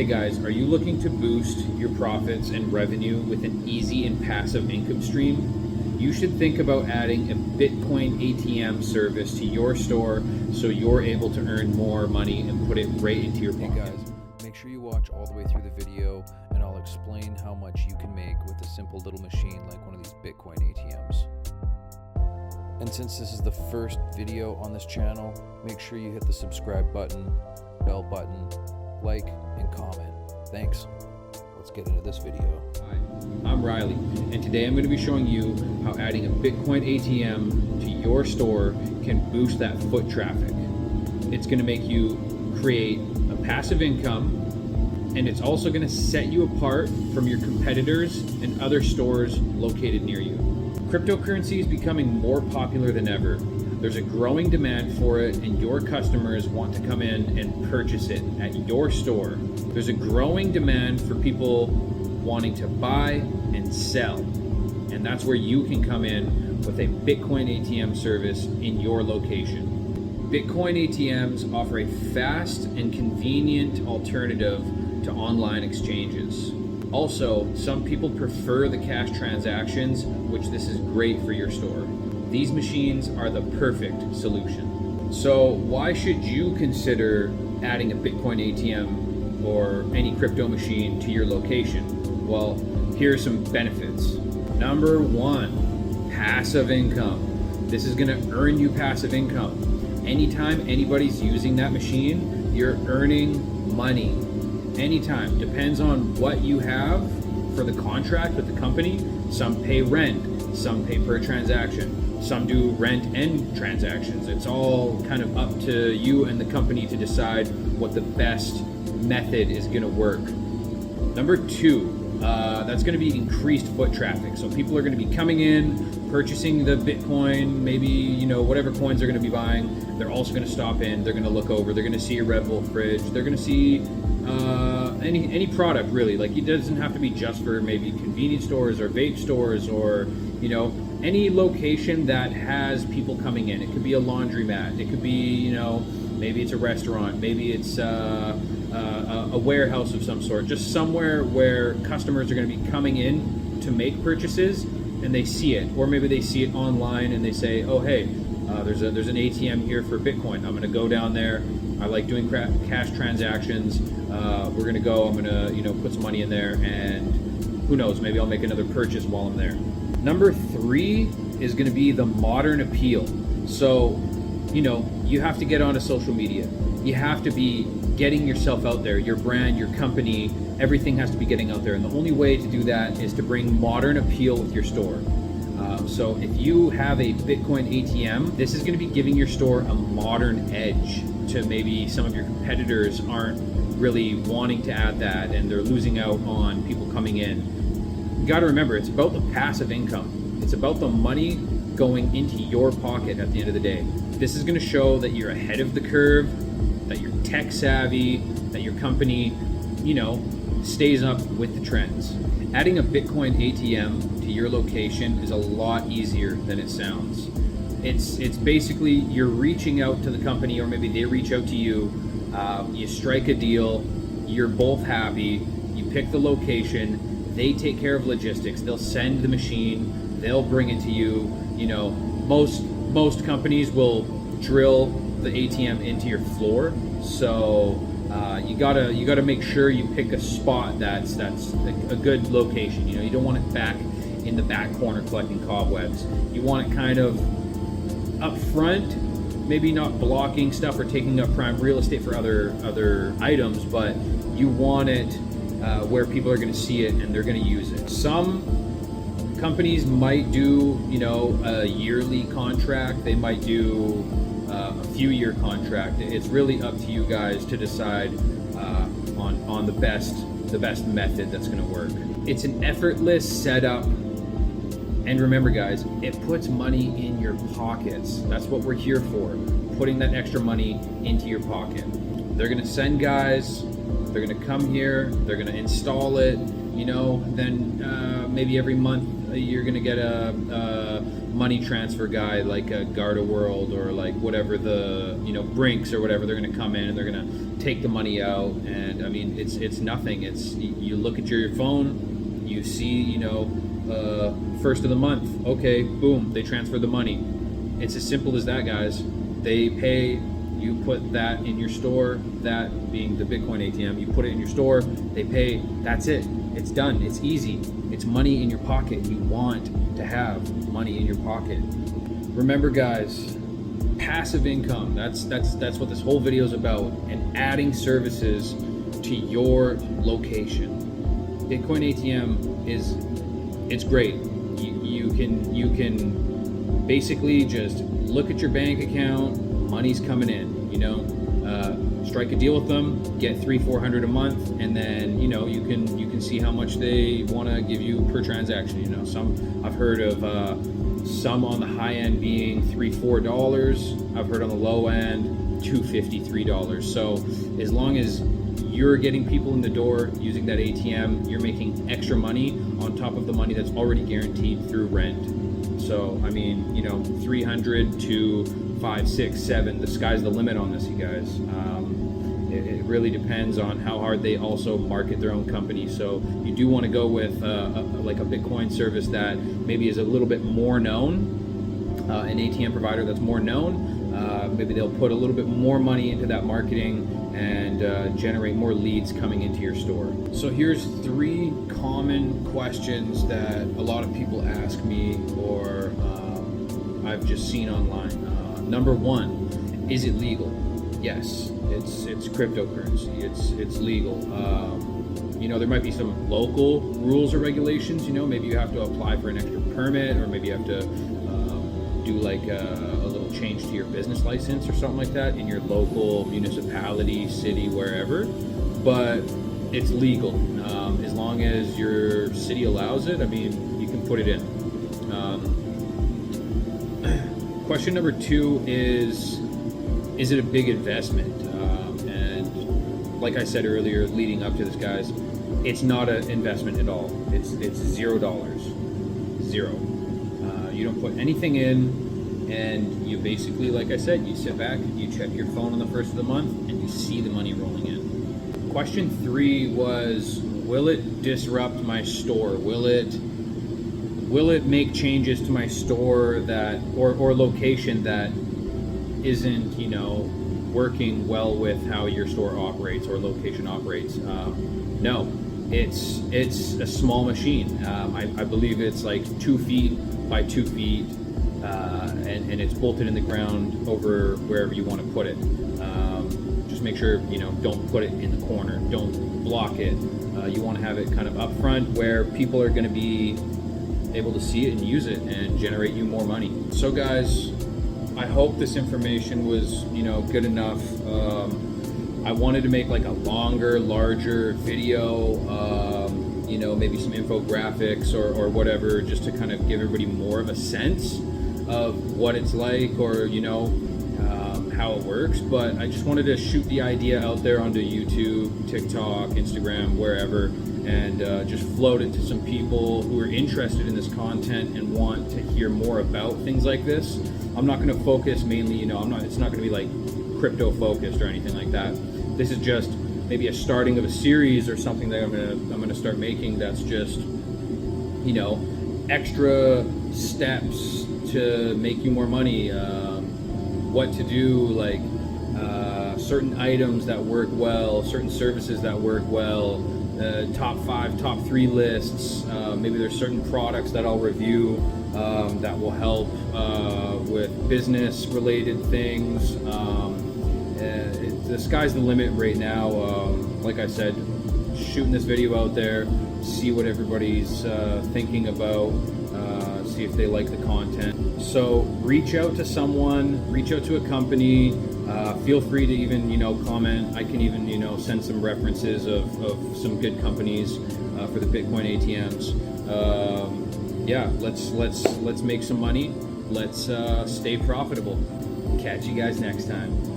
Hey guys, are you looking to boost your profits and revenue with an easy and passive income stream? You should think about adding a Bitcoin ATM service to your store so you're able to earn more money and put it right into your pocket. Hey guys, make sure you watch all the way through the video and I'll explain how much you can make with a simple little machine like one of these Bitcoin ATMs. And since this is the first video on this channel, make sure you hit the subscribe button, bell button, like, and comment. Thanks. Let's get into this video. Hi, I'm Riley, and today I'm going to be showing you how adding a Bitcoin ATM to your store can boost that foot traffic. It's going to make you create a passive income, and it's also going to set you apart from your competitors and other stores located near you. Cryptocurrency is becoming more popular than ever. There's a growing demand for it, and your customers want to come in and purchase it at your store. There's a growing demand for people wanting to buy and sell, and that's where you can come in with a Bitcoin ATM service in your location. Bitcoin ATMs offer a fast and convenient alternative to online exchanges. Also, some people prefer the cash transactions, which this is great for your store. These machines are the perfect solution. So why should you consider adding a Bitcoin ATM or any crypto machine to your location? Well, here are some benefits. Number one, passive income. This is gonna earn you passive income. Anytime anybody's using that machine, you're earning money. Anytime, depends on what you have for the contract with the company. Some pay rent, some pay per transaction, some do rent and transactions. It's all kind of up to you and the company to decide what the best method is gonna work. Number two, that's gonna be increased foot traffic. So people are gonna be coming in, purchasing the Bitcoin, maybe, whatever coins they're gonna be buying. They're also gonna stop in, they're gonna look over, they're gonna see a Red Bull fridge, they're gonna see any product really. Like, it doesn't have to be just for maybe convenience stores or vape stores or any location that has people coming in. It could be a laundromat, it could be maybe it's a restaurant, maybe it's a warehouse of some sort, just somewhere where customers are going to be coming in to make purchases and they see it, or maybe they see it online and they say, oh hey, there's an ATM here for Bitcoin. I'm going to go down there. I like doing cash transactions. We're going to go. I'm going to put some money in there, and who knows, maybe I'll make another purchase while I'm there. Number three is going to be the modern appeal. So, you have to get onto social media. You have to be getting yourself out there, your brand, your company, everything has to be getting out there. And the only way to do that is to bring modern appeal with your store. So if you have a Bitcoin ATM, this is going to be giving your store a modern edge to maybe some of your competitors aren't really wanting to add that, and they're losing out on people coming in. You got to remember, it's about the passive income. It's about the money going into your pocket at the end of the day. This is going to show that you're ahead of the curve, that you're tech savvy, that your company, stays up with the trends. Adding a Bitcoin ATM to your location is a lot easier than it sounds. It's basically you're reaching out to the company, or maybe they reach out to you. You strike a deal. You're both happy. You pick the location. They take care of logistics. They'll send the machine. They'll bring it to you. Most companies will drill the ATM into your floor. So you gotta make sure you pick a spot that's a good location. You don't want it back in the back corner collecting cobwebs. You want it kind of up front, maybe not blocking stuff or taking up prime real estate for other items, but you want it where people are going to see it and they're going to use it. Some companies might do a yearly contract. They might do a few-year contract. It's really up to you guys to decide on the best method that's going to work. It's an effortless setup. And remember guys, it puts money in your pockets. That's what we're here for, putting that extra money into your pocket. They're gonna send guys, they're gonna come here, they're gonna install it, you know, then maybe every month you're gonna get a money transfer guy like a Garda World or like whatever the, you know, Brinks or whatever. They're gonna come in and they're gonna take the money out, and I mean it's nothing. It's, you look at your phone, you see, you know, first of the month, okay, boom, they transfer the money. It's as simple as that, guys. They pay, you put that in your store, that being the Bitcoin ATM, you put it in your store, they pay, that's it. It's done. It's easy. It's money in your pocket. You want to have money in your pocket. Remember, guys, passive income, that's what this whole video is about, and adding services to your location. Bitcoin ATM it's great. You can basically just look at your bank account, money's coming in, you know, strike a deal with them, get $300-400 a month, and then, you know, you can see how much they want to give you per transaction. You know, some, I've heard of some on the high end being $3-4. I've heard on the low end $2.53. So as long as you're getting people in the door using that ATM, you're making extra money on top of the money that's already guaranteed through rent. So I mean, you know, 300 to 5, 6, 7. The sky's the limit on this, you guys. It really depends on how hard they also market their own company. So you do want to go with like a Bitcoin service that maybe is a little bit more known, an ATM provider that's more known. Maybe they'll put a little bit more money into that marketing and generate more leads coming into your store. So here's 3 common questions that a lot of people ask me, or I've just seen online. Number 1, is it legal? Yes, it's cryptocurrency. It's legal. You know, there might be some local rules or regulations. You know, maybe you have to apply for an extra permit, or maybe you have to do like a little change to your business license or something like that in your local municipality, city, wherever. But it's legal as long as your city allows it. I mean, you can put it in. Question number 2 is it a big investment? And like I said earlier, leading up to this, guys, it's not an investment at all. It's $0. Zero. You don't put anything in, and you basically, like I said, you sit back, you check your phone on the first of the month, and you see the money rolling in. Question 3 was, will it disrupt my store? Will it make changes to my store that, or location that isn't, you know, working well with how your store operates or location operates? No, it's a small machine. I believe it's like 2 feet by 2 feet, and it's bolted in the ground over wherever you want to put it. Just make sure, you know, don't put it in the corner, don't block it. You want to have it kind of up front where people are going to be able to see it and use it and generate you more money. So guys, I hope this information was, you know, good enough. I wanted to make like a longer, larger video, you know, maybe some infographics or whatever, just to kind of give everybody more of a sense of what it's like, or, you know, how it works. But I just wanted to shoot the idea out there onto YouTube, TikTok, Instagram, wherever, and just float it to some people who are interested in this content and want to hear more about things like this. I'm not going to focus mainly, you know, it's not going to be like crypto focused or anything like that. This is just maybe a starting of a series or something that I'm going to start making, that's just, you know, extra steps to make you more money, what to do, like certain items that work well, certain services that work well, top 5, top 3 lists. Maybe there's certain products that I'll review that will help with business related things. The sky's the limit right now. Like I said, shooting this video out there, see what everybody's thinking about, see if they like the content. So reach out to someone, reach out to a company. Feel free to even, you know, comment. I can even, you know, send some references of some good companies for the Bitcoin ATMs. Yeah, let's make some money. Let's stay profitable. Catch you guys next time.